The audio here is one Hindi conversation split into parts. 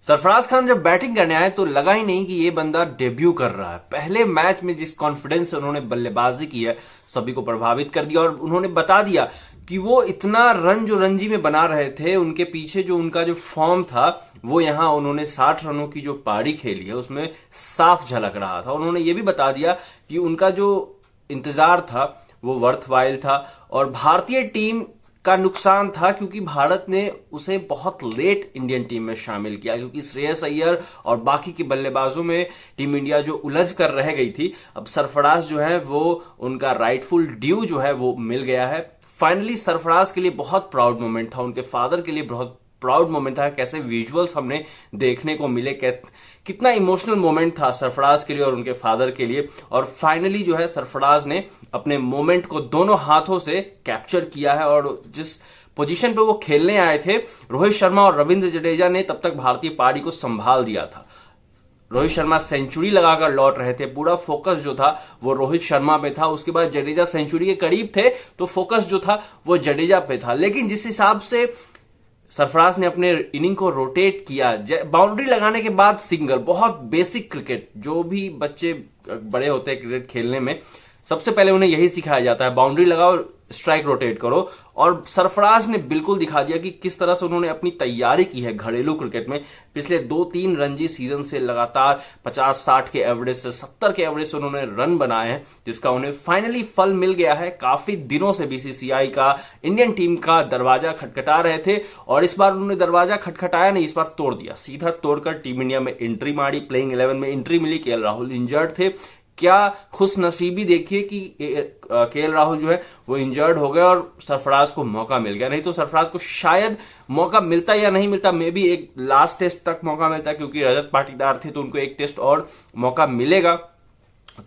सरफराज खान जब बैटिंग करने आए तो लगा ही नहीं कि ये बंदा डेब्यू कर रहा है। पहले मैच में जिस कॉन्फिडेंस से उन्होंने बल्लेबाजी की है सभी को प्रभावित कर दिया और उन्होंने बता दिया कि वो इतना रन जो रणजी में बना रहे थे उनके पीछे जो उनका जो फॉर्म था वो यहां उन्होंने 60 रनों की जो पारी खेली है उसमें साफ झलक रहा था। उन्होंने ये भी बता दिया कि उनका जो इंतजार था वो वर्थवाइल था और भारतीय टीम का नुकसान था क्योंकि भारत ने उसे बहुत लेट इंडियन टीम में शामिल किया, क्योंकि श्रेयस अय्यर और बाकी के बल्लेबाजों में टीम इंडिया जो उलझ कर रह गई थी। अब सरफराज जो है वो उनका राइटफुल ड्यू जो है वो मिल गया है। फाइनली सरफराज के लिए बहुत प्राउड मोमेंट था, उनके फादर के लिए बहुत प्राउड मोमेंट था। कैसे विजुअल्स हमने देखने को मिले, कितना इमोशनल मोमेंट था सरफराज के लिए और उनके फादर के लिए। और फाइनली जो है सरफराज ने अपने मोमेंट को दोनों हाथों से कैप्चर किया है और जिस पोजीशन पे वो खेलने आए थे रोहित शर्मा और रविंद्र जडेजा ने तब तक भारतीय पारी को संभाल दिया था। रोहित शर्मा सेंचुरी लगाकर लौट रहे थे, पूरा फोकस जो था वो रोहित शर्मा पे था। उसके बाद जडेजा सेंचुरी के करीब थे तो फोकस जो था वो जडेजा पे था। लेकिन जिस हिसाब से सरफराज ने अपने इनिंग को रोटेट किया, बाउंड्री लगाने के बाद सिंगल, बहुत बेसिक क्रिकेट, जो भी बच्चे बड़े होते हैं क्रिकेट खेलने में सबसे पहले उन्हें यही सिखाया जाता है, बाउंड्री लगाओ, स्ट्राइक रोटेट करो। और सरफराज ने बिल्कुल दिखा दिया कि किस तरह से उन्होंने अपनी तैयारी की है घरेलू क्रिकेट में। पिछले 2-3 रणजी सीजन से लगातार 50-60 के एवरेज से 70 के एवरेज से उन्होंने रन बनाए हैं, जिसका उन्हें फाइनली फल मिल गया है। काफी दिनों से बीसीसीआई का इंडियन टीम का दरवाजा खटखटा रहे थे और इस बार उन्होंने दरवाजा खटखटाया नहीं, इस बार तोड़ दिया, सीधा तोड़कर टीम इंडिया में एंट्री मारी। प्लेइंग 11 में एंट्री मिली। केएल राहुल इंजर्ड थे। क्या खुश नसीबी देखिए कि केएल राहुल जो है वो इंजर्ड हो गए और सरफराज को मौका मिल गया। नहीं तो सरफराज को शायद मौका मिलता या नहीं मिलता, मे भी एक लास्ट टेस्ट तक मौका मिलता, क्योंकि रजत पाटीदार थे तो उनको एक टेस्ट और मौका मिलेगा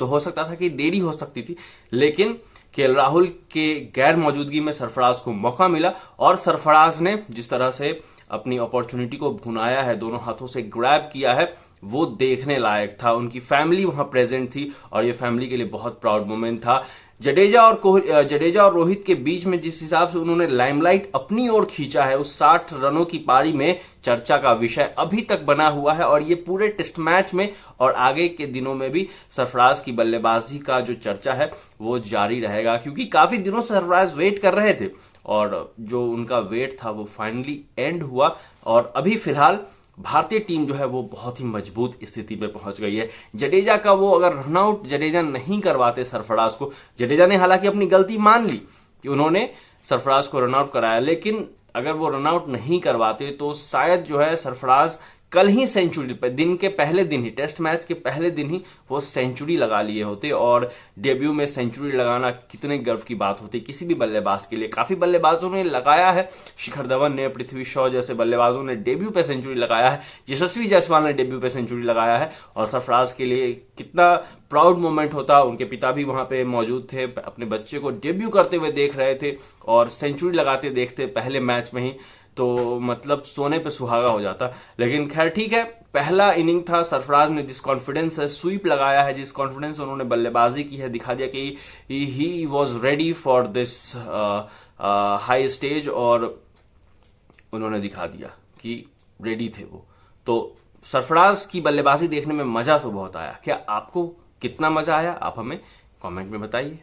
तो हो सकता था कि देरी हो सकती थी। लेकिन केएल राहुल के गैर मौजूदगी में सरफराज को मौका मिला और सरफराज ने जिस तरह से अपनी अपॉर्चुनिटी को भुनाया है, दोनों हाथों से ग्रैब किया है, वो देखने लायक था। उनकी फैमिली वहां प्रेजेंट थी और ये फैमिली के लिए बहुत प्राउड मोमेंट था। जडेजा और रोहित के बीच में जिस हिसाब से उन्होंने लाइमलाइट अपनी ओर खींचा है, उस 60 रनों की पारी में चर्चा का विषय अभी तक बना हुआ है और ये पूरे टेस्ट मैच में और आगे के दिनों में भी सरफराज की बल्लेबाजी का जो चर्चा है वो जारी रहेगा, क्योंकि काफी दिनों से सरफराज वेट कर रहे थे और जो उनका वेट था वो फाइनली एंड हुआ। और अभी फिलहाल भारतीय टीम जो है वो बहुत ही मजबूत स्थिति पे पहुंच गई है। जडेजा का वो अगर रनआउट जडेजा नहीं करवाते सरफराज को, जडेजा ने हालांकि अपनी गलती मान ली कि उन्होंने सरफराज को रनआउट कराया, लेकिन अगर वो रनआउट नहीं करवाते तो शायद जो है सरफराज कल ही सेंचुरी पे, दिन के पहले दिन ही, टेस्ट मैच के पहले दिन ही वो सेंचुरी लगा लिए होते। और डेब्यू में सेंचुरी लगाना कितने गर्व की बात होती किसी भी बल्लेबाज के लिए। काफी बल्लेबाजों ने लगाया है, शिखर धवन ने, पृथ्वी शॉ जैसे बल्लेबाजों ने डेब्यू पे सेंचुरी लगाया है, यशस्वी जायसवाल ने डेब्यू पे सेंचुरी लगाया है। और सरफराज के लिए कितना प्राउड मोमेंट होता, उनके पिता भी वहां पे मौजूद थे, अपने बच्चे को डेब्यू करते हुए देख रहे थे और सेंचुरी लगाते देखते पहले मैच में ही, तो मतलब सोने पे सुहागा हो जाता। लेकिन खैर ठीक है, पहला इनिंग था, सरफराज ने जिस कॉन्फिडेंस से स्वीप लगाया है, जिस कॉन्फिडेंस से उन्होंने बल्लेबाजी की है, दिखा दिया कि he was ready for this high stage और उन्होंने दिखा दिया कि रेडी थे वो। तो सरफराज की बल्लेबाजी देखने में मजा तो बहुत आया। क्या आपको कितना मजा आया आप हमें कमेंट में बताइए।